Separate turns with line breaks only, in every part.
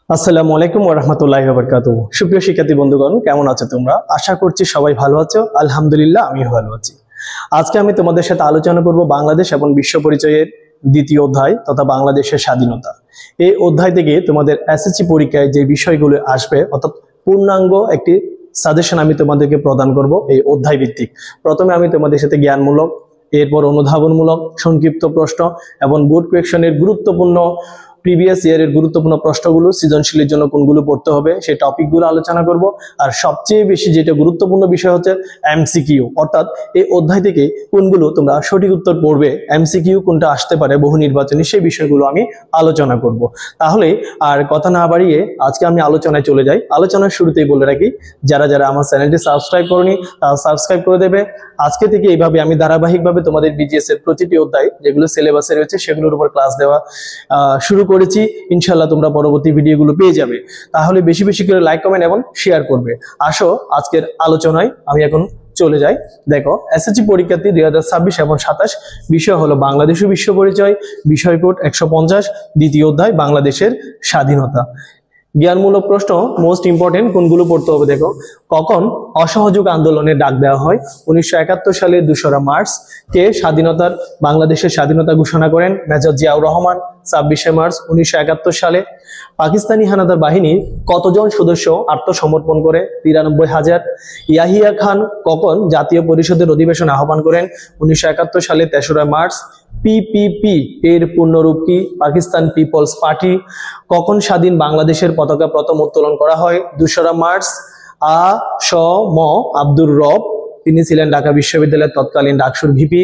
আসসালামু আলাইকুম ওয়া রাহমাতুল্লাহি ওয়া বারাকাতুহু। সুপ্রিয় শিক্ষার্থী বন্ধুগণ, কেমন আছো তোমরা? আশা করছি সবাই ভালো আছো। আলহামদুলিল্লাহ আমিও ভালো আছি। আজকে আমি তোমাদের সাথে আলোচনা করব বাংলাদেশ এবং বিশ্ব পরিচয়ের দ্বিতীয় অধ্যায় তথা বাংলাদেশের স্বাধীনতা। এই অধ্যায় থেকে তোমাদের এসএসসি পরীক্ষায় যে বিষয়গুলো আসবে অর্থাৎ পূর্ণাঙ্গ একটি সাজেশন আমি তোমাদেরকে প্রদান করব এই অধ্যায় ভিত্তিক। প্রথমে আমি তোমাদের সাথে জ্ঞানমূলক, এরপর অনুধাবনমূলক, সংক্ষিপ্ত প্রশ্ন এবং বোর্ড কোয়েশ্চনের গুরুত্বপূর্ণ প্রিভিয়াস ইয়ারের গুরুত্বপূর্ণ প্রশ্নগুলো সৃজনশীলের জন্য কোনগুলো পড়তে হবে সেই টপিকগুলো আলোচনা করব। আর সবচেয়ে বেশি যেটা গুরুত্বপূর্ণ বিষয় হচ্ছে এমসিকিউ, অর্থাৎ এই অধ্যায় থেকে কোনগুলো তোমরা সঠিক উত্তর পড়বে, এমসিকিউ কোনটা আসতে পারে বহু নির্বাচনী, সেই বিষয়গুলো আমি আলোচনা করব। তাহলে আর কথা না বাড়িয়ে আজকে আমি আলোচনায় চলে যাই। আলোচনার শুরুতেই বলে রাখি, যারা যারা আমার চ্যানেলটি সাবস্ক্রাইব করনি তারা সাবস্ক্রাইব করে দেবে। আজকে থেকে এইভাবে আমি ধারাবাহিকভাবে তোমাদের বিজিএস এর প্রতিটি অধ্যায় যেগুলো সিলেবাসে রয়েছে সেগুলোর উপর ক্লাস দেওয়া শুরু করেছি। ইনশাআল্লাহ তোমরা পরবর্তী ভিডিওগুলো পেয়ে যাবে। তাহলে বেশি বেশি করে লাইক, কমেন্ট এবং শেয়ার করবে। আসো আজকের আলোচনায় আমি এখন চলে যাই। দেখো, এসএসসি পরীক্ষার্থী 2026 এবং 27 বিষয় হলো বাংলাদেশ ও বিশ্ব পরিচয়, বিষয় কোড 150, দ্বিতীয় অধ্যায় বাংলাদেশের স্বাধীনতা। জ্ঞানমূলক প্রশ্ন মোস্ট ইম্পর্টেন্ট কোনগুলো পড়তে হবে দেখো। কখন অসহযোগ আন্দোলনের ডাক দেওয়া হয়? 1971 সালের 2রা মার্চ। কে বাংলাদেশের স্বাধীনতা ঘোষণা করেন? মেজর জিয়াউর রহমান, 26শে মার্চ 1971 সালে। পাকিস্তানি হানাদার বাহিনীর কতজন সদস্য আত্মসমর্পণ করে? 93,000। ইয়াহিয়া খান কখন জাতীয় পরিষদের অধিবেশন আহ্বান করেন? 1971 সালে 3রা মার্চ। পিপিপি এর পূর্ণরূপ কি? পাকিস্তান পিপলস পার্টি। কখন স্বাধীন বাংলাদেশের পতাকা প্রথম উত্তোলন করা হয়? 2রা মার্চ। ম আব্দুর রব, তিনি ছিলেন ঢাকা বিশ্ববিদ্যালয়ের তৎকালীন ডাকসুর ভিপি।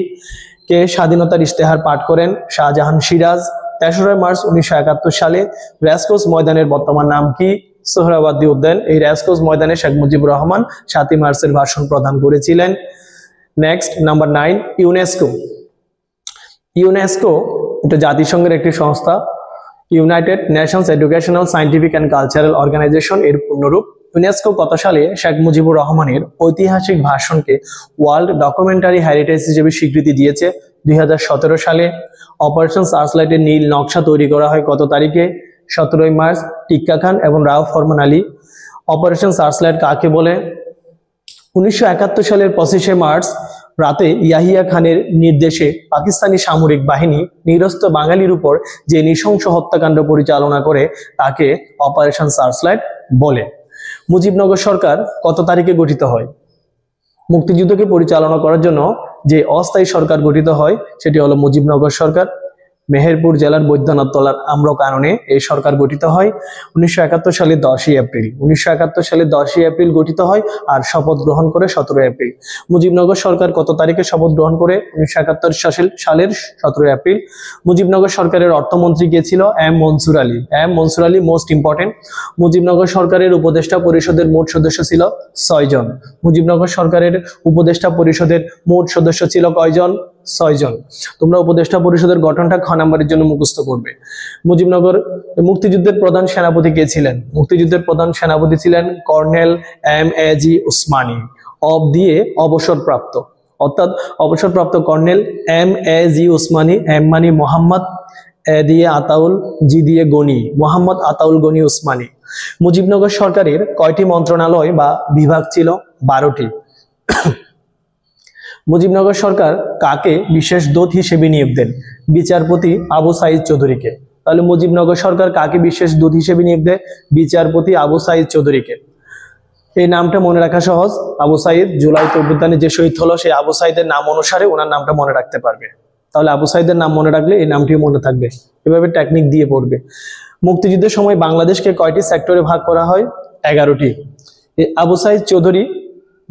কে স্বাধীনতার ইশতেহার পাঠ করেন? শাহজাহান সিরাজ। 3রা মার্চ 1971 সালে রেসকোর্স ময়দানের বর্তমান নাম কি? সোহরাওয়ার্দী উদ্যান। এই রেসকোর্স ময়দানে শেখ মুজিবুর রহমান 7ই মার্চের ভাষণ প্রদান করেছিলেন। Next, number 9, UNESCO. ইউনেস্কো এটা জাতিসংঘের একটি সংস্থা। United Nations Educational, Scientific and Cultural Organization এর পূর্ণরূপ। ইউনেস্কো কত সালে শেখ মুজিবুর রহমানের ঐতিহাসিক ভাষণকে ওয়ার্ল্ড ডকুমেন্টারি হেরিটেজ হিসেবে স্বীকৃতি দিয়েছে? 2017 সালে। অপারেশন সার্চলাইটের নীল নকশা তৈরি করা হয় কত তারিখে? 17ই মার্চ। টিক্কা খান এবং রাও ফরমান আলী। অপারেশন সার্চলাইট কাকে বলে? 1971 সালের 25শে মার্চ রাতে ইয়াহিয়া খানের নির্দেশে পাকিস্তানি সামরিক বাহিনী নিরস্ত্র বাঙালির উপর যে নৃশংস হত্যাকাণ্ড পরিচালনা করে তাকে অপারেশন সার্চলাইট বলে। মুজিবনগর সরকার কত তারিখে গঠিত হয়? মুক্তিযুদ্ধকে পরিচালনা করার জন্য যে অস্থায়ী সরকার গঠিত হয় সেটি হলো মুজিবনগর সরকার। মেহেরপুর জেলার বৈদ্যনাথ তলার আম্রকাননে এই সরকার গঠিত হয় 1971 সালের 10ই এপ্রিল। 1971 সালের 10ই এপ্রিল গঠিত হয় আর শপথ গ্রহণ করে 17 এপ্রিল। মুজিবনগর সরকার কত তারিখে শপথ গ্রহণ করে? 1971 সালের 17 এপ্রিল। মুজিবনগর সরকারের অর্থমন্ত্রী কে ছিল? M Mansur Ali. M Mansur Ali most important. Mujibnagar সরকারের উপদেষ্টা পরিষদের মোট সদস্য ছিল 6 জন। মুজিবনগর সরকারের উপদেষ্টা পরিষদের মোট সদস্য ছিল কয়জন? 6 জন। তোমরা উপদেষ্টা পরিষদের গঠনটা খ নাম্বারের জন্য মুখস্থ করবে। মুজিবনগর মুক্তিযুদ্ধের প্রধান সেনাপতি কে ছিলেন? মুক্তিযুদ্ধের প্রধান সেনাপতি ছিলেন কর্নেল এম.এ.জি. উসমানী। অব দিয়ে অবসরপ্রাপ্ত, অর্থাৎ অবসরপ্রাপ্ত কর্নেল এম.এ.জি. উসমানী। এম মানে মোহাম্মদ, এ দিয়ে আতাউল, জি দিয়ে গনি, মোহাম্মদ আতাউল গনি উসমানী। মুজিবনগর সরকারের কয়টি মন্ত্রণালয় বা বিভাগ ছিল? 12টি। মুজিবনগর সরকার কাকে বিশেষ দূত হিসেবে নিয়োগ দেন? বিচারপতি আবু সাইদ চৌধুরীকে। তাহলে মুজিবনগর সরকার কাকে বিশেষ দূত হিসেবে নিয়োগ দেয়? বিচারপতি আবু সাইদ চৌধুরীকে। এই নামটা মনে রাখা সহজ। আবু সাইদ জুলাইতে অভ্যুত্থানে যে শহীদ হলো সেই আবু সাইদের নাম অনুসারে ওনার নামটা মনে রাখতে পারবে। তাহলে আবু সাইদের নাম মনে রাখলে এই নামটিও মনে থাকবে। এভাবে টেকনিক দিয়ে পড়বে। মুক্তিযুদ্ধের সময় বাংলাদেশকে কয়টি সেক্টরে ভাগ করা হয়? 11টি। আবু সাইদ চৌধুরী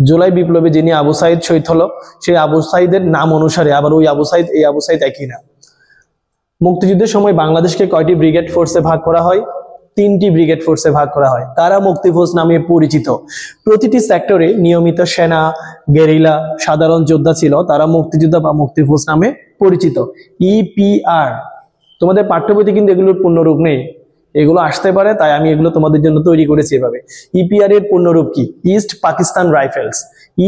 জুলাই বিপ্লবে যিনি আবু সাইদ শহীদ হলো সেই আবু সাইদের নাম অনুসারে আবার ওই আবু সাইদ এই আবু সাইদ একই না। মুক্তিযুদ্ধের সময় বাংলাদেশকে কয়টি ব্রিগেড ফোর্সে ভাগ করা হয়? 3টি ব্রিগেড ফোর্সে ভাগ করা হয়। তারা মুক্তিফৌজ নামে পরিচিত। প্রতিটি সেক্টরে নিয়মিত সেনা, গেরিলা, সাধারণ যোদ্ধা ছিল, তারা মুক্তিযোদ্ধা বা মুক্তিফৌজ নামে পরিচিত। ইপিআর তোমাদের পাঠ্যবইতে কিন্তু এগুলোর পূর্ণরূপ নেই, এগুলো আসতে পারে, তাই আমি এগুলো তোমাদের জন্য তৈরি করেছি এভাবে। ইপিআর এর পূর্ণরূপ কি? East Pakistan rifles.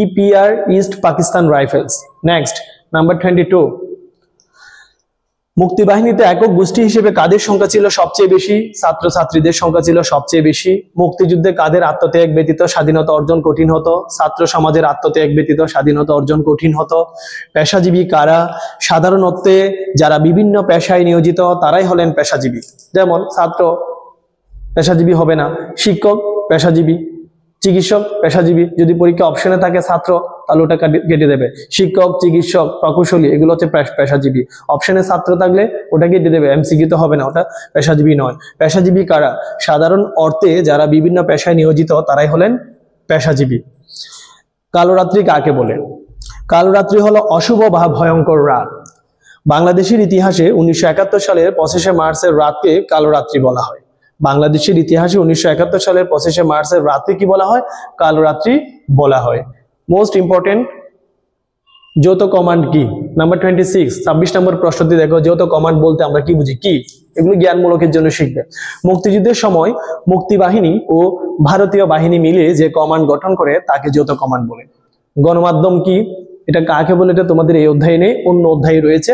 EPR east Pakistan rifles. Next, number 22, মুক্তিবাহিনীতে একক গোষ্ঠী হিসেবে কাদের সংখ্যা ছিল সবচেয়ে বেশি? ছাত্রছাত্রীদের সংখ্যা ছিল সবচেয়ে বেশি। মুক্তিযুদ্ধে কাদের আত্মত্যাগ ব্যতীত স্বাধীনতা অর্জন কঠিন হতো? ছাত্র সমাজের আত্মত্যাগ ব্যতীত স্বাধীনতা অর্জন কঠিন হতো। পেশাজীবী কারা? সাধারণ অর্থে যারা বিভিন্ন পেশায় নিয়োজিত তারাই হলেন পেশাজীবী। যেমন ছাত্র পেশাজীবী হবে না, শিক্ষক পেশাজীবী, চিকিৎসক পেশাজীবী। যদি পরীক্ষা অপশনে থাকে ছাত্র, তাহলে ওটা কেটে দেবে। শিক্ষক, চিকিৎসক, প্রকৌশলী এগুলো হচ্ছে পেশাজীবী। অপশনে ছাত্র থাকলে ওটা কেটে দেবে, এমসিকিউ তো হবে না, ওটা পেশাজীবী নয়। পেশাজীবী কারা? সাধারণ অর্থে যারা বিভিন্ন পেশায় নিয়োজিত তারাই হলেন পেশাজীবী। কালরাত্রি কাকে বলে? কালরাত্রি হলো অশুভ বা ভয়ঙ্কর রাত। বাংলাদেশের ইতিহাসে 1971 সালের 25শে মার্চের রাতকে কালরাত্রি বলা হয়। বাংলাদেশের ইতিহাসে 1971 সালের 25শে মার্চের রাতে কি বলা হয়? কালরাত্রি বলা হয়। মোস্ট ইম্পর্টেন্ট, যৌথ কমান্ড কি? নাম্বার 26, 26 নম্বর প্রশ্নটি দেখো, যৌথ কমান্ড বলতে আমরা কি বুঝি, কি? এগুলো জ্ঞানমূলকের জন্য শিখবে। মুক্তিযুদ্ধের সময় মুক্তিবাহিনী ও ভারতীয় বাহিনী মিলে যে কমান্ড গঠন করে তাকে যৌথ কমান্ড বলে। গণমাধ্যম কি? এটা কাকে বলে? এটা তোমাদের এই অধ্যায়ে নেই, অন্য অধ্যায়ে রয়েছে।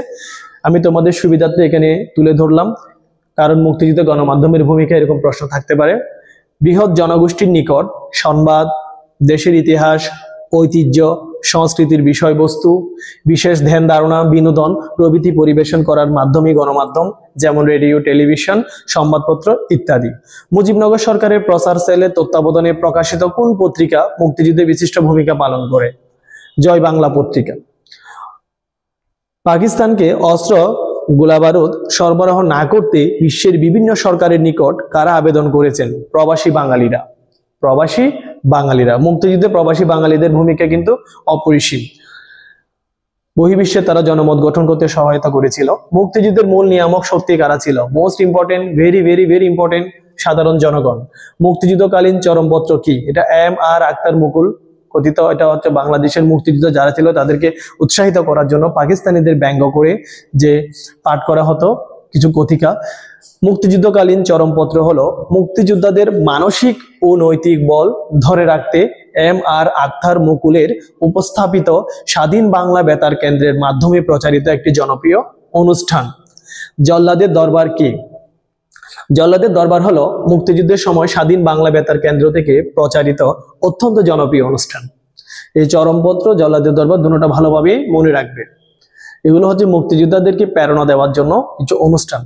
আমি তোমাদের সুবিধার্থে এখানে তুলে ধরলাম, কারণ মুক্তিযুদ্ধে গণমাধ্যমের ভূমিকা এরকম প্রশ্ন থাকতে পারে। বৃহৎ জনগোষ্ঠীর নিকট সংবাদ, দেশের ইতিহাস, ঐতিহ্য, সংস্কৃতির বিষয়বস্তু, বিশেষ ধ্যান ধারণা, বিনোদন প্রভৃতি পরিবেশন করার মাধ্যমে গণমাধ্যম, যেমন রেডিও, টেলিভিশন, সংবাদপত্র ইত্যাদি। মুজিবনগর সরকারের প্রচার সেলের তত্ত্বাবধানে প্রকাশিত কোন পত্রিকা মুক্তিযুদ্ধে বিশিষ্ট ভূমিকা পালন করে? জয় বাংলা পত্রিকা। পাকিস্তানকে অস্ত্র, গোলাবারুদ সরবরাহ না করতে বিশ্বের বিভিন্ন সরকারের নিকট কারা আবেদন করেছেন? প্রবাসী বাঙালিরা। প্রবাসী বাঙালিরা। মুক্তিযুদ্ধে প্রবাসী বাঙালিদের ভূমিকা কিন্তু অপরিসীম। বহির্বিশ্বে তারা জনমত গঠন করতে সহায়তা করেছিল। মুক্তিযুদ্ধের মূল নিয়ামক শক্তি কারা ছিল? Most important, very very very important, সাধারণ জনগণ। মুক্তিযুদ্ধকালীন চরমপত্র কি? এটা M.R. আক্তার মুকুল কথিত। এটা হচ্ছে বাংলাদেশের মুক্তিযুদ্ধ যারা ছিল তাদেরকে উৎসাহিত করার জন্য পাকিস্তানিদের ব্যঙ্গ করে যে পাঠ করা হতো কিছু কথিকা। মুক্তিযুদ্ধকালীন চরমপত্র হলো মুক্তিযোদ্ধাদের মানসিক ও নৈতিক বল ধরে রাখতে M.R. আক্তার মুকুলের উপস্থাপিত স্বাধীন বাংলা বেতার কেন্দ্রের মাধ্যমে প্রচারিত একটি জনপ্রিয় অনুষ্ঠান। জল্লাদের দরবার কি? জল্লাদের দরবার হলো মুক্তিযুদ্ধের সময় স্বাধীন বাংলা বেতার কেন্দ্র থেকে প্রচারিত অত্যন্ত জনপ্রিয় অনুষ্ঠান। এই চরমপত্র, জল্লাদের দরবার দুটোটা ভালোভাবে মনে রাখবে। এগুলো হচ্ছে মুক্তিযোদ্ধাদেরকে প্রেরণা দেওয়ার জন্য কিছু অনুষ্ঠান।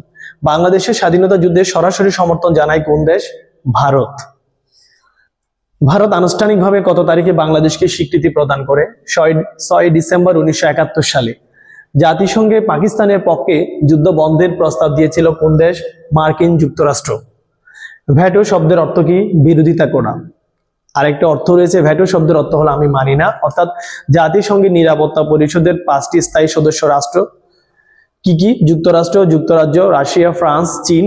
বাংলাদেশের স্বাধীনতা যুদ্ধে সরাসরি সমর্থন জানায় কোন দেশ? ভারত। ভারত আনুষ্ঠানিকভাবে কত তারিখে বাংলাদেশকে স্বীকৃতি প্রদান করে? 6 ডিসেম্বর 1971 সালে। জাতিসংঘে পাকিস্তানের পক্ষে যুদ্ধ বন্ধের প্রস্তাব দিয়েছিল কোন দেশ? মার্কিন যুক্তরাষ্ট্র। ভেটো শব্দের অর্থ কি? বিরোধিতা করা। আরেকটা অর্থ রয়েছে, ভেটো শব্দের অর্থ হলো আমি মানি না। অর্থাৎ জাতিসংঘের নিরাপত্তা পরিষদের 5টি স্থায়ী সদস্য রাষ্ট্র কি কি? যুক্তরাষ্ট্র, যুক্তরাজ্য, রাশিয়া, ফ্রান্স, চীন।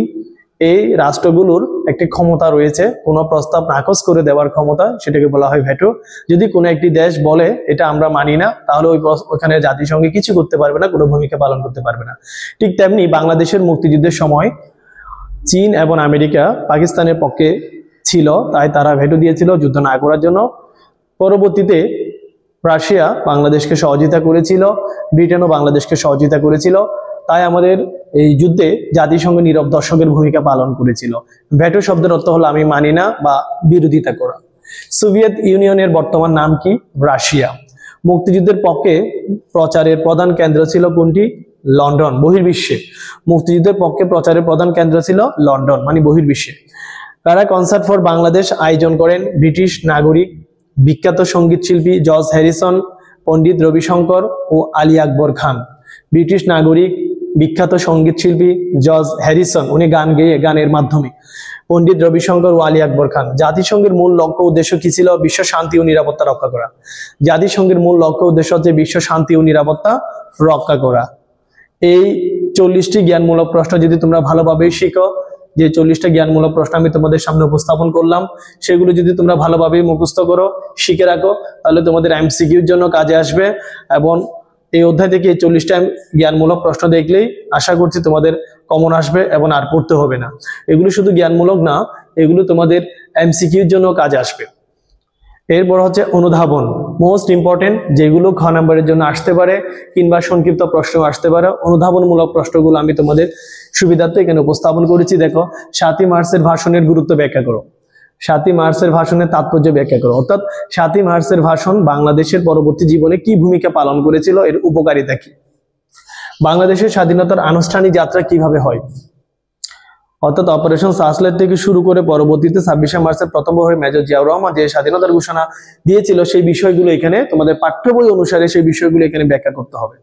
এই রাষ্ট্রগুলোর একটি ক্ষমতা রয়েছে কোনো প্রস্তাব নাকচ করে দেওয়ার ক্ষমতা, সেটাকে বলা হয় ভেটো। যদি কোনো একটি দেশ বলে এটা আমরা মানি না, তাহলে ওইখানে জাতিসংঘে কিছু করতে পারবে না, কোনো ভূমিকা পালন করতে পারবে না। ঠিক তেমনি বাংলাদেশের মুক্তিযুদ্ধের সময় চীন এবং আমেরিকা পাকিস্তানের পক্ষে ছিল, তাই তারা ভেটো দিয়েছিল যুদ্ধ না করার জন্য। পরবর্তীতে রাশিয়া বাংলাদেশকে সহযোগিতা করেছিল, ব্রিটেনও বাংলাদেশকে সহযোগিতা করেছিল, তাই আমাদের এই যুদ্ধে জাতিসংঘ নীরব দর্শকের ভূমিকা পালন করেছিল। ভেটো শব্দের অর্থ হলো আমি মানি না বা বিরোধিতা করা। সোভিয়েত ইউনিয়নের বর্তমান নাম কি? রাশিয়া। মুক্তিযুদ্ধের পক্ষে প্রচারের প্রধান কেন্দ্র ছিল কোনটি? লন্ডন। বহির্বিশ্বে মুক্তিযুদ্ধের পক্ষে প্রচারের প্রধান কেন্দ্র ছিল লন্ডন, মানে বহির্বিশ্বে। কারা কনসার্ট ফর বাংলাদেশ আয়োজন করেন? ব্রিটিশ নাগরিক, বিখ্যাত সঙ্গীত শিল্পী জর্জ হ্যারিসন, পণ্ডিত রবিশঙ্কর ও আলী আকবর খান। ব্রিটিশ নাগরিক, বিখ্যাত সঙ্গীত শিল্পী জর্জ হ্যারিসন, উনি গান গেয়ে গানের মাধ্যমে। পণ্ডিত রবিশঙ্কর ও আলী আকবর খান। জাতিসংঘের মূল লক্ষ্য উদ্দেশ্য কি ছিল? বিশ্ব শান্তি ও নিরাপত্তা রক্ষা করা। জাতিসংঘের মূল লক্ষ্য উদ্দেশ্য হচ্ছে বিশ্ব শান্তি ও নিরাপত্তা রক্ষা করা। এই 40টি জ্ঞানমূলক প্রশ্ন যদি তোমরা ভালোভাবে শিখো, যে 40টা জ্ঞানমূলক প্রশ্ন আমি তোমাদের সামনে উপস্থাপন করলাম, সেগুলো যদি তোমরা ভালোভাবে মুখস্থ করো, শিখে রাখো, তাহলে তোমাদের এমসিকিউর জন্য কাজে আসবে। এবং এই অধ্যায় থেকে 40টা জ্ঞানমূলক প্রশ্ন দেখলেই আশা করছি তোমাদের কমন আসবে এবং আর পড়তে হবে না। এগুলো শুধু জ্ঞানমূলক না, এগুলো তোমাদের এমসিকিউর জন্য কাজে আসবে। এরপর হচ্ছে অনুধাবন, মোস্ট ইম্পর্টেন্ট, যেগুলো খ নাম্বারের জন্য আসতে পারে কিংবা সংক্ষিপ্ত প্রশ্ন আসতে পারে। অনুধাবনমূলক প্রশ্নগুলো আমি তোমাদের সুবিধার্থে এখানে উপস্থাপন করেছি। দেখো, 7ই মার্চের ভাষণের গুরুত্ব ব্যাখ্যা করো, 7ই মার্চের ভাষণের তাৎপর্য ব্যাখ্যা করো, অর্থাৎ 7ই মার্চের ভাষণ বাংলাদেশের পরবর্তী জীবনে কি ভূমিকা পালন করেছিল, এর উপকারিতা কি, বাংলাদেশের স্বাধীনতার আনুষ্ঠানিক যাত্রা কিভাবে হয়, অর্থাৎ অপারেশন সার্চলাইট থেকে শুরু করে পরবর্তীতে 26শে মার্চের প্রথম প্রহরে মেজর জিয়াউর রহমান যে স্বাধীনতার ঘোষণা দিয়েছিল সেই বিষয়গুলো এখানে তোমাদের পাঠ্য বই অনুসারে সেই বিষয়গুলো এখানে ব্যাখ্যা করতে হবে।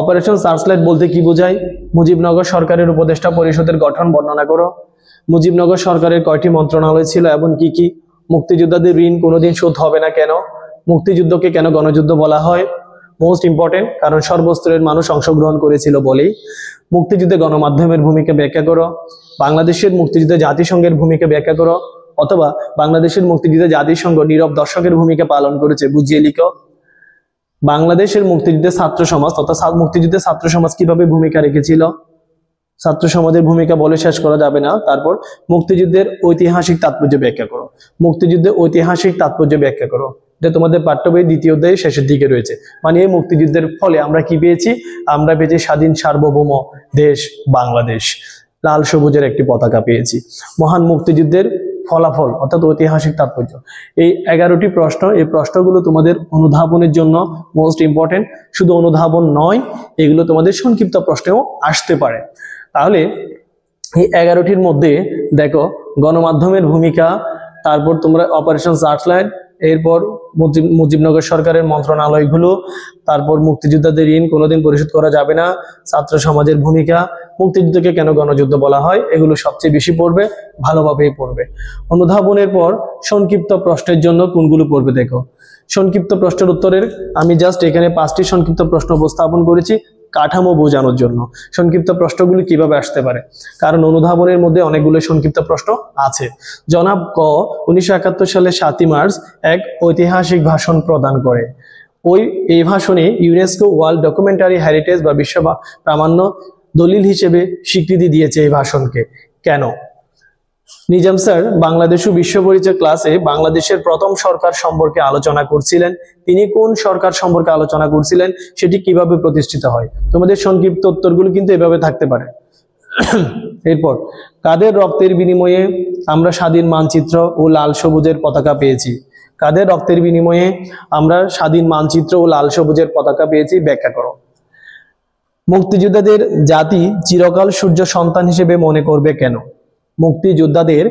অপারেশন সার্চলাইট বলতে কি বোঝায়? মুজিবনগর সরকারের উপদেষ্টা পরিষদের গঠন বর্ণনা করো। মুজিবনগর সরকারের কয়টি মন্ত্রণালয় ছিল এবং কি কি? মুক্তিযোদ্ধাদের ঋণ কোনোদিন শোধ হবে না কেন? মুক্তিযুদ্ধকে কেন গণযুদ্ধ বলা হয়? মোস্ট ইম্পর্টেন্ট, কারণ সর্বস্তরের মানুষ অংশগ্রহণ করেছিল বলেই। মুক্তিযুদ্ধে গণমাধ্যমের ভূমিকা ব্যাখ্যা করো। বাংলাদেশের মুক্তিযুদ্ধে জাতিসংঘের ভূমিকা ব্যাখ্যা করো, অথবা বাংলাদেশের মুক্তিযুদ্ধে জাতিসংঘ নীরব দর্শকের ভূমিকা পালন করেছে বুঝিয়ে লিখো। বাংলাদেশের মুক্তিযুদ্ধে ছাত্র সমাজ তথা মুক্তিযুদ্ধে ছাত্র সমাজ কিভাবে ভূমিকা রেখেছিল, ছাত্র সমাজের ভূমিকা বলে শেষ করা যাবে না। তারপর মুক্তিযুদ্ধের ঐতিহাসিক তাৎপর্য ব্যাখ্যা করো, মুক্তিযুদ্ধের ঐতিহাসিক তাৎপর্য ব্যাখ্যা করো। এটা তোমাদের পাঠ্য বই দ্বিতীয় অধ্যায়ে শেষের দিকে রয়েছে। মানে এই মুক্তিযুদ্ধের ফলে আমরা কি পেয়েছি? আমরা পেয়েছি স্বাধীন সার্বভৌম দেশ বাংলাদেশ, লাল সবুজের একটি পতাকা পেয়েছি। মহান মুক্তিযুদ্ধের ফলাফল অর্থাৎ ঐতিহাসিক তাৎপর্য, এই 11টি প্রশ্ন, এই প্রশ্নগুলো তোমাদের অনুধাবনের জন্য মোস্ট ইম্পর্টেন্ট। শুধু অনুধাবন নয়, এগুলো তোমাদের সংক্ষিপ্ত প্রশ্নেও আসতে পারে। তাহলে এই 11টির মধ্যে দেখো, গণমাধ্যমের ভূমিকা, তারপর তোমরা অপারেশন সার্চলাইট, এরপর মুজিবনগর সরকারের মন্ত্রণালয়গুলো, তারপর মুক্তিযোদ্ধাদের ঋণ কোনোদিন পরিশোধ করা যাবে না, ছাত্র সমাজের ভূমিকা, মুক্তিযুদ্ধকে কেন গণযুদ্ধ বলা হয়, এগুলো সবচেয়ে বেশি পড়বে, ভালোভাবেই পড়বে। অনুধাবনের পর সংক্ষিপ্ত প্রশ্নের জন্য কোনগুলো পড়বে দেখো। সংক্ষিপ্ত প্রশ্নের উত্তরের আমি জাস্ট এখানে 5টি সংক্ষিপ্ত প্রশ্ন উপস্থাপন করেছি কাঠামো বোঝানোর জন্য। সংক্ষিপ্ত প্রশ্নগুলি কিভাবে আসতে পারে, কারণ অনুধাবনের মধ্যে অনেকগুলো সংক্ষিপ্ত প্রশ্ন আছে। জনাব ক 1971 সালে 7ই মার্চ এক ঐতিহাসিক ভাষণ প্রদান করে। এই ভাষণে ইউনেস্কো ওয়ার্ল্ড ডকুমেন্টারি হেরিটেজ বা বিশ্ব প্রামাণ্য দলিল হিসেবে স্বীকৃতি দিয়েছে এই ভাষণকে। কেন? নিজাম স্যার বাংলাদেশ ও বিশ্ব পরিচয় ক্লাসে বাংলাদেশের প্রথম সরকার সম্পর্কে আলোচনা করছিলেন। তিনি কোন সরকার সম্পর্কে আলোচনা করছিলেন, সেটি কিভাবে প্রতিষ্ঠিত হয়? তোমাদের সংক্ষিপ্ত উত্তরগুলো কিন্তু এভাবে থাকতে পারে। এরপর, কাদের রক্তের বিনিময়ে আমরা স্বাধীন মানচিত্র ও লাল সবুজের পতাকা পেয়েছি? কাদের রক্তের বিনিময়ে আমরা স্বাধীন মানচিত্র ও লাল সবুজের পতাকা পেয়েছি, ব্যাখ্যা করো। মুক্তিযোদ্ধাদের জাতি চিরকাল সূর্য সন্তান হিসেবে মনে করবে কেন? মুক্তিযোদ্ধাদের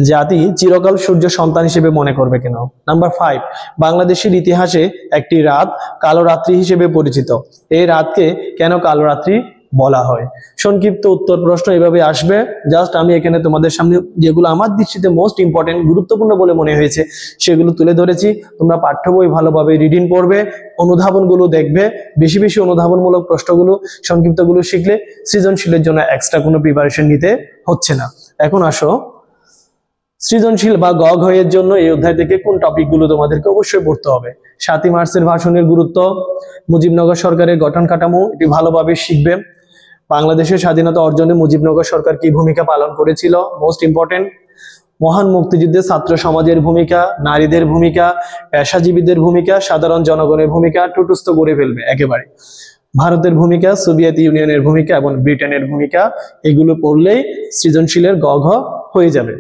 জাতি চিরকাল সূর্য সন্তান হিসেবে মনে করবে কেন? নাম্বার 5, বাংলাদেশের ইতিহাসে একটি রাত কালো রাত্রি হিসেবে পরিচিত। এই রাতকে কেন কালো রাত্রি বলা হয়? সংক্ষিপ্ত উত্তর প্রশ্ন এভাবে আসবে। জাস্ট আমি এখানে তোমাদের সামনে যেগুলো আমার দৃষ্টিতে মোস্ট ইম্পর্টেন্ট, গুরুত্বপূর্ণ বলে মনে হয়েছে সেগুলো তুলে ধরেছি। তোমরা পাঠ্য বই ভালোভাবে রিডিং পড়বে, অনুধাবনগুলো দেখবে, বেশি বেশি অনুধাবনমূলক প্রশ্নগুলো সংক্ষিপ্তগুলো শিখলে সৃজনশীলের জন্য এক্সট্রা কোনো প্রিপারেশন নিতে হচ্ছে না। এখন আসো, সৃজনশীল বা গ ঘয়ের জন্য এই অধ্যায় থেকে কোন টপিকগুলো তোমাদেরকে অবশ্যই পড়তে হবে? 7ই মার্চের ভাষণের গুরুত্ব, মুজিবনগর সরকারের গঠন কাঠামো, এটি ভালোভাবে শিখবে। বাংলাদেশের স্বাধীনতা অর্জনে মুজিবনগর সরকার কি ভূমিকা পালন করেছিল, মোস্ট ইম্পর্টেন্ট। মহান মুক্তিযুদ্ধে ছাত্র সমাজের ভূমিকা, নারীদের ভূমিকা, পেশাজীবীদের ভূমিকা, সাধারণ জনগণের ভূমিকা টুটুস্থ করে ফেলবে একেবারে। ভারতের ভূমিকা, সোভিয়েত ইউনিয়নের ভূমিকা এবং ব্রিটেনের ভূমিকা, এগুলো পড়লেই সৃজনশীলের গ ঘ হয়ে যাবে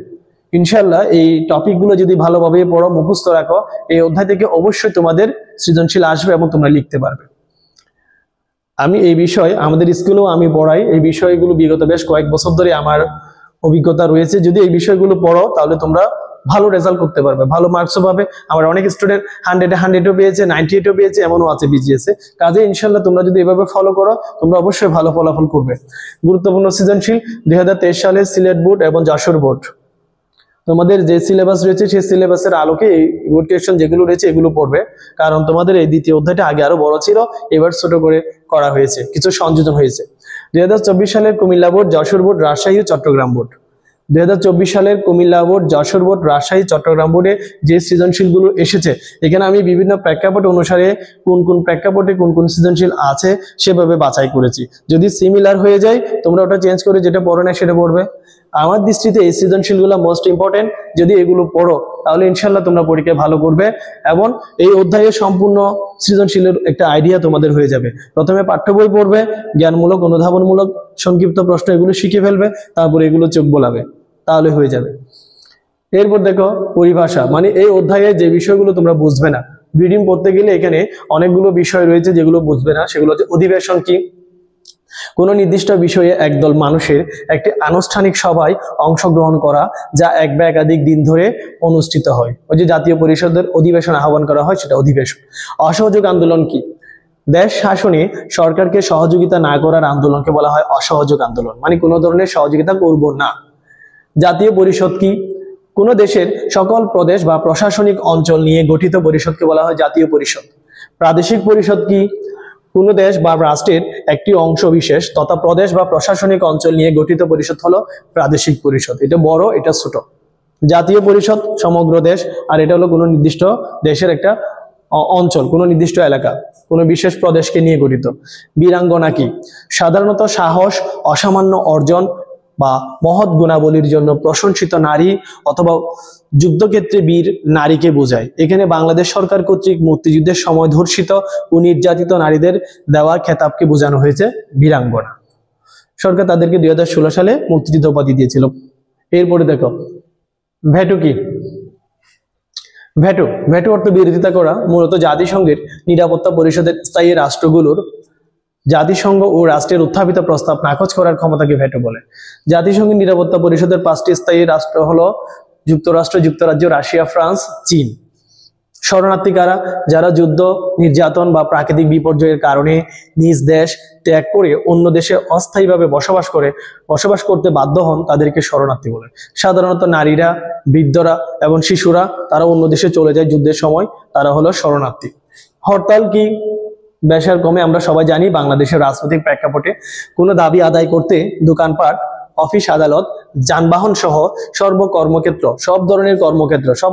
ইনশাল্লাহ। এই টপিকগুলো যদি ভালোভাবে পড়ো, মুখস্থ রাখো, এই অধ্যায় থেকে অবশ্যই তোমাদের সৃজনশীল আসবে এবং তোমরা লিখতে পারবে। আমি এই বিষয় আমাদের স্কুলেও আমি পড়াই, এই বিষয়গুলো বিগত বেশ কয়েক বছর ধরে আমার অভিজ্ঞতা রয়েছে। যদি এই বিষয়গুলো পড়ো তাহলে তোমরা ভালো রেজাল্ট করতে পারবে, ভালো মার্কসও পাবে। আমার অনেক স্টুডেন্ট 100-100ও পেয়েছে, 98ও পেয়েছে, এমনও আছে বিজিএসে। কাজে ইনশাল্লাহ তোমরা যদি এভাবে ফলো করো তোমরা অবশ্যই ভালো ফলাফল করবে। গুরুত্বপূর্ণ সৃজনশীল 2023 সালে সিলেট বোর্ড এবং যশোর বোর্ড, তোমাদের যে সিলেবাস রয়েছে সেই সিলেবাসের আলোকে এই বোর্ড কোয়েশ্চেন যেগুলো রয়েছে এগুলো পড়বে। কারণ তোমাদের এই দ্বিতীয় অধ্যায়টা আগে আরো বড় ছিল, এবার ছোট করে করা হয়েছে, কিছু সংযোজন হয়েছে। 2024 সালের কুমিল্লা বোর্ড, যশোর বোর্ড, রাজশাহী ও চট্টগ্রাম বোর্ড। 2024 সালের কুমিল্লা বোর্ড, যশোর বোর্ড, রাজশাহী, চট্টগ্রাম বোর্ডে যে সৃজনশীলগুলো এসেছে, এখানে আমি বিভিন্ন প্রেক্ষাপট অনুসারে কোন কোন প্রেক্ষাপটে কোন কোন সৃজনশীল আছে সেভাবে বাছাই করেছি। যদি সিমিলার হয়ে যায় তোমরা ওটা চেঞ্জ করে যেটা পড়ো না সেটা পড়বে। আমার দৃষ্টিতে এই সৃজনশীলগুলো মোস্ট ইম্পর্টেন্ট। যদি এগুলো পড়ো তাহলে ইনশাল্লাহ তোমরা পরীক্ষায় ভালো করবে এবং এই অধ্যায়ের সম্পূর্ণ সৃজনশীলের একটা আইডিয়া তোমাদের হয়ে যাবে। প্রথমে পাঠ্য বই পড়বে, জ্ঞানমূলক অনুধাবনমূলক সংক্ষিপ্ত প্রশ্ন এগুলো শিখে ফেলবে, তারপরে এগুলো চোখ বোলাবে, তাহলে হয়ে যাবে। এরপর দেখো পরিভাষা, মানে এই অধ্যায়ে যে বিষয়গুলো তোমরা বুঝবে না, রিডিং পড়তে গেলে এখানে অনেকগুলো বিষয় রয়েছে যেগুলো বুঝবে না। সেগুলো হচ্ছে অধিবেশন কি, কোন নির্দিষ্ট বিষয়ে একদল মানুষের একটি আনুষ্ঠানিক সভায় অংশগ্রহণ করা যা এক বা একাধিক দিন ধরে অনুষ্ঠিত হয়। ওই যে জাতীয় পরিষদের অধিবেশন আহ্বান করা হয়, সেটা অধিবেশন। অসহযোগ আন্দোলন কি, দেশ শাসনে সরকারকে সহযোগিতা না করার আন্দোলনকে বলা হয় অসহযোগ আন্দোলন, মানে কোনো ধরনের সহযোগিতা করব না। জাতীয় পরিষদ কি, কোন দেশের সকল প্রদেশ বা প্রশাসনিক অঞ্চল নিয়ে গঠিত পরিষদকে বলা হয় জাতীয় পরিষদ। প্রাদেশিক পরিষদ কি, কোন দেশ বা রাষ্ট্রের একটি অংশ বিশেষ তথা প্রদেশ বা প্রশাসনিক অঞ্চল নিয়ে গঠিত পরিষদ হলো প্রাদেশিক পরিষদ। এটা বড়, এটা ছোট। জাতীয় পরিষদ সমগ্র দেশ, আর এটা হলো কোনো নির্দিষ্ট দেশের একটা অঞ্চল, কোনো নির্দিষ্ট এলাকা, কোনো বিশেষ প্রদেশকে নিয়ে গঠিত। বীরাঙ্গনা কি, সাধারণত সাহস, অসামান্য অর্জন বা মহৎ গুণাবলীর জন্য প্রশংসিত নারী অথবা যুদ্ধক্ষেত্রে বীর নারীকে বোঝায়। এখানে বাংলাদেশ সরকার কর্তৃক মুক্তিযুদ্ধের সময় ধর্ষিত ও নির্যাতিত নারীদের দেওয়া খেতাবকে বোঝানো হয়েছে বীরাঙ্গনা। সরকার তাদেরকে 2016 সালে মুক্তিযুদ্ধ উপাধি দিয়েছিল। এরপরে দেখো ভেটো কি, ভেটো অর্থ বিরোধিতা করা, মূলত জাতিসংঘের নিরাপত্তা পরিষদের স্থায়ী রাষ্ট্রগুলোর জাতিসংঘ ও রাষ্ট্রের উত্থাপিত প্রস্তাব নাকচ করার ক্ষমতাকে ভেটো বলে। জাতিসংঘের নিরাপত্তা পরিষদের 5টি স্থায়ী রাষ্ট্র হলো যুক্তরাষ্ট্র, যুক্তরাজ্য, রাশিয়া, ফ্রান্স, চীন। শরণার্থী কারা, যারা যুদ্ধ, নির্যাতন বা প্রাকৃতিক বিপর্যয়ের কারণে নিজ দেশ ত্যাগ করে অন্য দেশে অস্থায়ীভাবে বসবাস করতে বাধ্য হন, তাদেরকে শরণার্থী বলে। সাধারণত নারীরা, বৃদ্ধরা এবং শিশুরা তারা অন্য দেশে চলে যায় যুদ্ধের সময়, তারা হলো শরণার্থী। হরতাল কি, বেশার কমে আমরা সবাই জানি বাংলাদেশের রাজনৈতিক প্রেক্ষাপটে কোনো দাবি আদায় করতে দোকানপাট, অফিস আদালত, যানবাহন সহ সব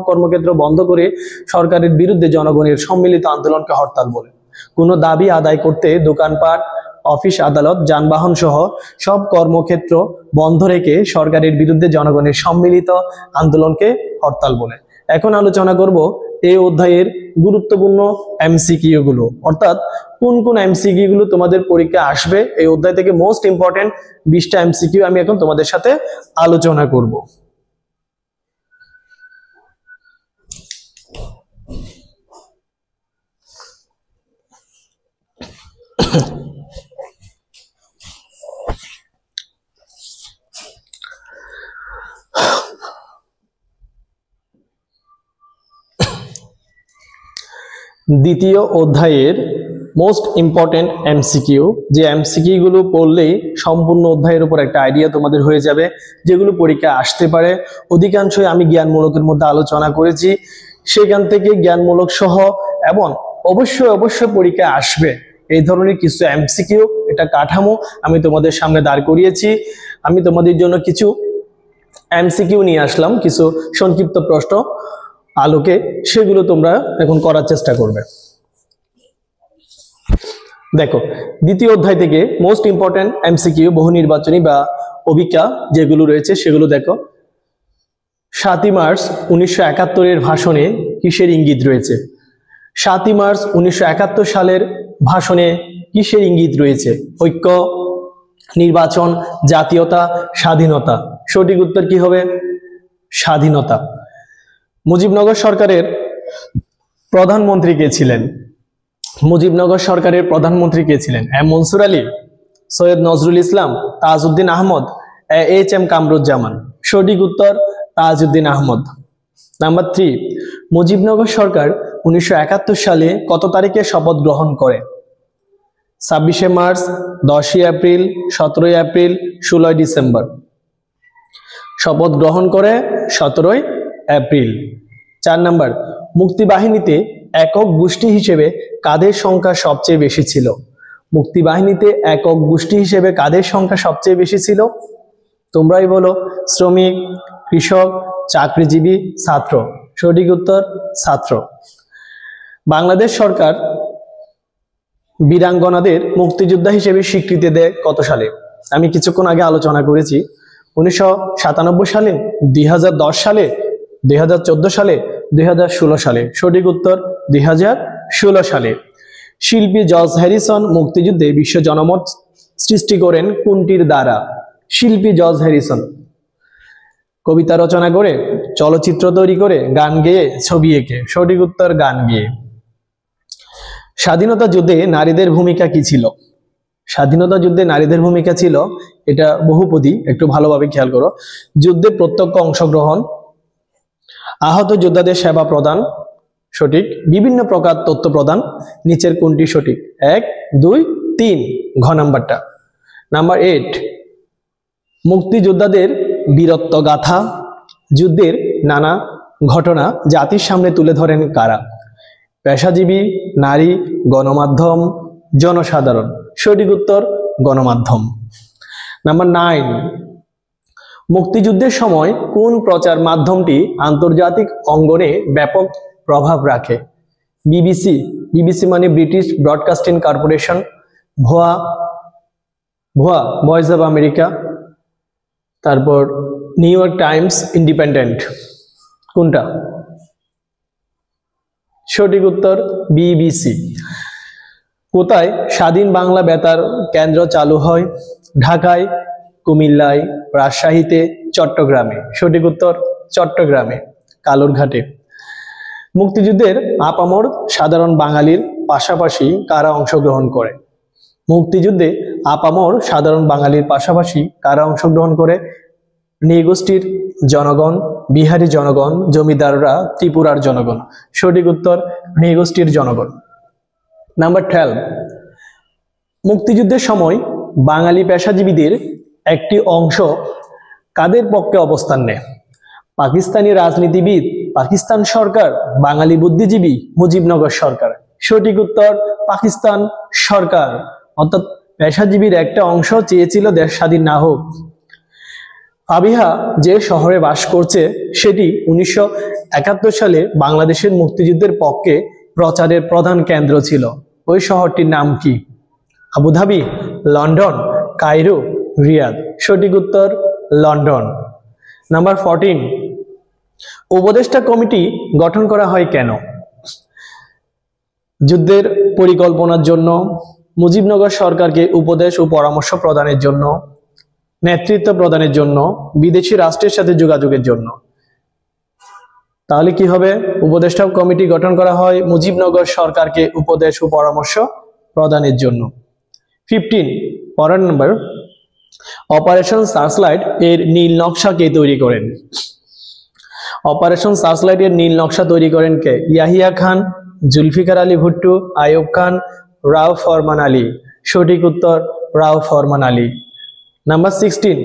কর্মক্ষেত্র বন্ধ করে সরকারের বিরুদ্ধে জনগণের সম্মিলিত আন্দোলনকে হরতাল বলে। কোনো দাবি আদায় করতে দোকানপাট, অফিস আদালত, যানবাহন সহ সব কর্মক্ষেত্র বন্ধ রেখে সরকারের বিরুদ্ধে জনগণের সম্মিলিত আন্দোলনকে হরতাল বলে। এখন আলোচনা করব এই অধ্যায়ের গুরুত্বপূর্ণ এমসিকিউ গুলো, অর্থাৎ কোন কোন এমসিকিউ গুলো তোমাদের পরীক্ষায় আসবে। এই অধ্যায় থেকে মোস্ট ইম্পর্টেন্ট 20টা এমসিকিউ আমি এখন তোমাদের সাথে আলোচনা করব। দ্বিতীয় অধ্যায়ের মোস্ট ইম্পর্টেন্ট এমসিকিউ, যে এমসিকিউ গুলো পড়লেই সম্পূর্ণ অধ্যায়ের উপর একটা আইডিয়া তোমাদের হয়ে যাবে, যেগুলো পরীক্ষায় আসতে পারে। অধিকাংশই আমি জ্ঞানমূলকের মধ্যে আলোচনা করেছি, সেখান থেকে জ্ঞানমূলক সহ এবং অবশ্যই পরীক্ষায় আসবে এই ধরনের কিছু এমসিকিউ, এটা কাঠামো আমি তোমাদের সামনে দাঁড় করিয়েছি। আমি তোমাদের জন্য কিছু এমসিকিউ নিয়ে আসলাম, কিছু সংক্ষিপ্ত প্রশ্ন আলোকে, সেগুলো তোমরা এখন করার চেষ্টা করবে। দেখো দ্বিতীয় অধ্যায় থেকে মোস্ট ইম্পর্টেন্ট এমসিকিউ বহু নির্বাচনী বা অভিজ্ঞা যেগুলো রয়েছে সেগুলো দেখো। 7ই মার্চ 1971 ভাষণে কিসের ইঙ্গিত রয়েছে? 7ই মার্চ 1971 সালের ভাষণে কিসের ইঙ্গিত রয়েছে? ঐক্য, নির্বাচন, জাতীয়তা, স্বাধীনতা। সঠিক উত্তর কি হবে? স্বাধীনতা। মুজিবনগর সরকারের প্রধানমন্ত্রী কে ছিলেন? মুজিবনগর সরকারের প্রধানমন্ত্রী কে ছিলেন? M Mansur Ali, Syed Nazrul Islam, Tajuddin Ahmad, HM. কামরুজ্জামান। সঠিক উত্তর তাজউদ্দিন আহমদ। নাম্বার 3, মুজিবনগর সরকার 1971 সালে কত তারিখে শপথ গ্রহণ করে? 26শে মার্চ, 10ই এপ্রিল, 17ই এপ্রিল, 16ই ডিসেম্বর। শপথ গ্রহণ করে 17ই এপ্রিল। 4 নাম্বার, মুক্তিবাহিনীতে একক গোষ্ঠী হিসেবে কাদের সংখ্যা সবচেয়ে বেশি ছিল? মুক্তিবাহিনীতে একক গোষ্ঠী হিসেবে কাদের সংখ্যা সবচেয়ে বেশি ছিল? তোমরাই বলো। শ্রমিক, কৃষক, চাকরিজীবী, ছাত্র। সঠিক উত্তর ছাত্র। বাংলাদেশ সরকার বীরাঙ্গনাদের মুক্তিযোদ্ধা হিসেবে স্বীকৃতি দেয় কত সালে? আমি কিছুক্ষণ আগে আলোচনা করেছি 1997 সালে, 2010 সালে, 2014 সালে, 2016 সালে? সঠিক উত্তর 2016 সালে। শিল্পী জর্জ হ্যারিসন মুক্তিযুদ্ধে বিশ্ব জনমত সৃষ্টি করেন কোনটির দ্বারা? শিল্পী জর্জ হ্যারিসন কবিতা রচনা করে, চলচ্চিত্র তৈরি করে, গান গেয়ে, ছবি এঁকে? সঠিক উত্তর গান গেয়ে। স্বাধীনতা যুদ্ধে নারীদের ভূমিকা কি ছিল? স্বাধীনতা যুদ্ধে নারীদের ভূমিকা ছিল, এটা বহুপদী, একটু ভালোভাবে খেয়াল করো। যুদ্ধে প্রত্যক্ষ অংশগ্রহণ, আহত যোদ্ধাদের সেবা প্রদান, সঠিক। বিভিন্ন প্রকার তথ্য প্রদান, নিচের কোনটি সঠিক? 1, 2, 3, ঘ নাম্বারটা। নাম্বার 8, মুক্তিযোদ্ধাদের বীরত্ব গাথা, যুদ্ধের নানা ঘটনা জাতির সামনে তুলে ধরেন কারা? পেশাজীবী, নারী, গণমাধ্যম, জনসাধারণ? সঠিক উত্তর গণমাধ্যম। নাম্বার 9, মুক্তিযুদ্ধের সময় কোন প্রচার মাধ্যমটি আন্তর্জাতিক অঙ্গনে ব্যাপক প্রভাব রাখে? বিবিসি, বিবিসি মানে ব্রিটিশ ব্রডকাস্টিং কর্পোরেশন, ভুয়া, ভয়েস অফ আমেরিকা, তারপর নিউ ইয়র্ক টাইমস, ইন্ডিপেন্ডেন্ট? কোনটা? সঠিক উত্তর বিবিসি। কোথায় স্বাধীন বাংলা বেতার কেন্দ্র চালু হয়? ঢাকায়, কুমিল্লায়, রাজশাহীতে, চট্টগ্রামে? সঠিক উত্তর চট্টগ্রামে, কালুরঘাটে। মুক্তিযুদ্ধের আপামর সাধারণ বাঙালির পাশাপাশি কারা অংশগ্রহণ করে? মুক্তিযুদ্ধে আপামর সাধারণ বাঙালির পাশাপাশি কারা অংশগ্রহণ করে? নৃগোষ্ঠীর জনগণ, বিহারী জনগণ, জমিদাররা, ত্রিপুরার জনগণ? সঠিক উত্তর নৃগোষ্ঠীর জনগণ। নাম্বার 12, মুক্তিযুদ্ধের সময় বাঙালি পেশাজীবীদের একটি অংশ কাদের পক্ষে অবস্থান নেয়? পাকিস্তানি রাজনীতিবিদ, পাকিস্তান সরকার, বাঙালি বুদ্ধিজীবী, মুজিবনগর সরকার? সঠিক উত্তর পাকিস্তান সরকার। অর্থাৎ পেশাজীবীর একটা অংশ চেয়েছিল দেশ স্বাধীন না হোক। ফাবিহা যে শহরে বাস করছে সেটি 1971 সালে বাংলাদেশের মুক্তিযুদ্ধের পক্ষে প্রচারের প্রধান কেন্দ্র ছিল। ওই শহরটির নাম কি? Abu Dhabi, London, Cairo, Riyadh? সঠিক উত্তর লন্ডন। নাম্বার 14, উপদেষ্টা কমিটি গঠন করা হয় কেন? যুদ্ধের পরিকল্পনার জন্য, মুজিবনগর সরকারকে উপদেশ ও পরামর্শ প্রদানের জন্য, নেতৃত্ব প্রদানের জন্য, বিদেশি রাষ্ট্রের সাথে যোগাযোগের জন্য? তাহলে কি হবে? উপদেষ্টা কমিটি গঠন করা হয় মুজিবনগর সরকারকে উপদেশ ও পরামর্শ প্রদানের জন্য। 15, পরের নম্বর, অপারেশন সার্চলাইট এর নীল নকশা কে তৈরি করেন? অপারেশন সার্চলাইট এর নীল নকশা তৈরি করেন কে? ইয়াহিয়া খান, জুলফিকার আলী ভুট্টো, আইয়ুব খান, রাও ফরমান আলী? সঠিক উত্তর রাও ফরমান আলী। নাম্বার 16,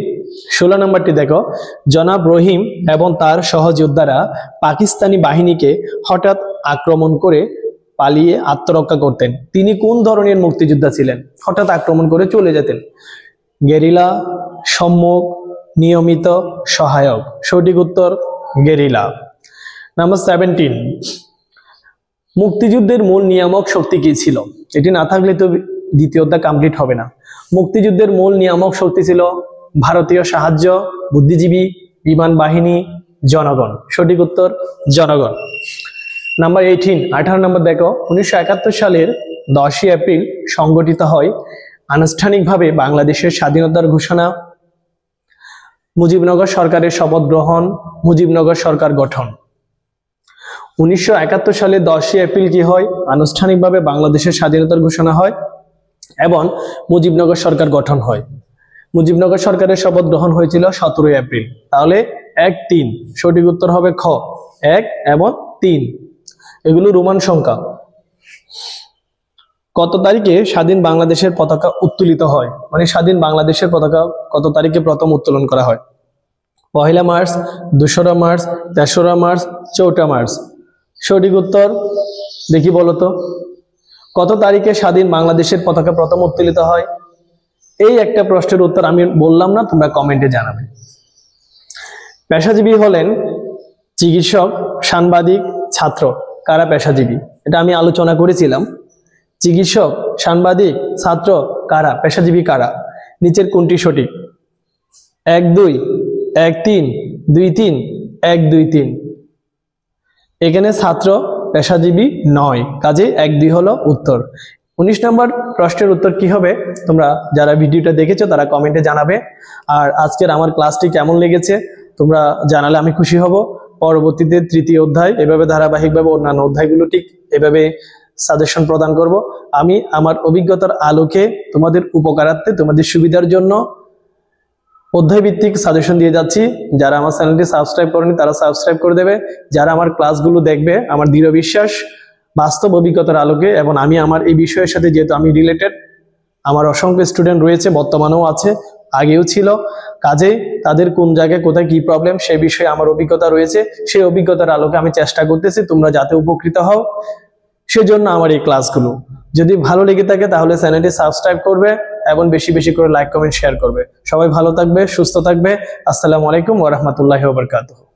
16 নম্বরটি দেখো। জনাব রহিম এবং তার সহযোদ্ধারা পাকিস্তানি বাহিনীকে হঠাৎ আক্রমণ করে পালিয়ে আত্মরক্ষা করতেন। তিনি কোন ধরনের মুক্তিযোদ্ধা ছিলেন? হঠাৎ আক্রমণ করে চলে যেতেন। গেরিলা, সম্মুখ, নিয়মিত, সহায়ক? সঠিক উত্তর গেরিলা। নাম্বার 17, মুক্তিযুদ্ধের মূল নিয়ামক শক্তি কি ছিল? এটি না থাকলে তো দ্বিতীয় অধ্যায় কমপ্লিট হবে না। মুক্তিযুদ্ধের মূল নিয়ামক শক্তি ছিল ভারতীয় সাহায্য, বুদ্ধিজীবী, বিমান বাহিনী, জনগণ? সঠিক উত্তর জনগণ। নাম্বার 18, 18 নম্বর দেখো। 1971 সালের 10ই এপ্রিল সংগঠিত হয় আনুষ্ঠানিকভাবে বাংলাদেশের স্বাধীনতার ঘোষণা, মুজিবনগর সরকারের শপথ গ্রহণ, মুজিবনগর সরকার গঠন? 1971 সালে 10ই এপ্রিল কি হয়? আনুষ্ঠানিকভাবে বাংলাদেশের স্বাধীনতার ঘোষণা হয় এবং মুজিবনগর সরকার গঠন হয়। মুজিবনগর সরকারের শপথ গ্রহণ হয়েছিল 17ই এপ্রিল। তাহলে 1, 3 সঠিক উত্তর হবে খ, 1 এবং 3। এগুলো রোমান সংখ্যা। কত তারিখে স্বাধীন বাংলাদেশের পতাকা উত্তোলিত হয়? মানে স্বাধীন বাংলাদেশের পতাকা কত তারিখে প্রথম উত্তোলন করা হয়? 1 মার্চ, 2 মার্চ, 3 মার্চ, 4 মার্চ? সঠিক উত্তর দেখি বলতো, কত তারিখে স্বাধীন বাংলাদেশের পতাকা প্রথম উত্তোলিত হয়? এই একটা প্রশ্নের উত্তর আমি বললাম না, তোমরা কমেন্টে জানাবে। পেশাজীবী হলেন চিকিৎসক, সাংবাদিক, ছাত্র? কারা পেশাজীবী? এটা আমি আলোচনা করেছিলাম। চিকিৎসক, সাংবাদিক, ছাত্র কারা? পেশাজীবী কারা? নিচের কোনটি সঠিক? 1, 2, 1 3 2 3 1 2 3। এখানে ছাত্র পেশাজীবী নয়, কাজে 1 2 হলো উত্তর। 19 নম্বর প্রশ্নের উত্তর কি হবে তোমরা যারা ভিডিওটা দেখেছো তারা কমেন্টে জানাবে। আর আজকের আমার ক্লাসটি কেমন লেগেছে তোমরা জানালে আমি খুশি হব। পরবর্তীতে তৃতীয় অধ্যায় এভাবে ধারাবাহিকভাবে অন্যান্য অধ্যায়গুলো ঠিক এভাবে সাজেশন প্রদান করব। আমি আমার অভিজ্ঞতার আলোকে তোমাদের উপকারার্থে তোমাদের সুবিধার জন্য অধ্যায় ভিত্তিক সাজেশন দিয়ে যাচ্ছি। যারা আমার চ্যানেলটি সাবস্ক্রাইব করেনি তারা সাবস্ক্রাইব করে দেবে। যারা আমার ক্লাসগুলো দেখবে আমার দৃঢ় বিশ্বাস বাস্তব অভিজ্ঞতার আলোকে, এবং আমি আমার এই বিষয়ের সাথে যেহেতু আমি রিলেটেড, আমার অসংখ্য স্টুডেন্ট রয়েছে, বর্তমানেও আছে, আগেও ছিল, কাজেই তাদের কোন জায়গায় কোথায় কি প্রবলেম সেই বিষয়ে আমার অভিজ্ঞতা রয়েছে। সেই অভিজ্ঞতার আলোকে আমি চেষ্টা করতেছি তোমরা যাতে উপকৃত হও, সেজন্য আমার এই ক্লাসগুলো। যদি ভালো লেগে থাকে তাহলে চ্যানেলটি সাবস্ক্রাইব করবে এবং বেশি বেশি করে লাইক কমেন্ট শেয়ার করবে। সবাই ভালো থাকবে, সুস্থ থাকবে। আসসালামু আলাইকুম ওয়া রাহমাতুল্লাহি ওয়া বারাকাতুহু।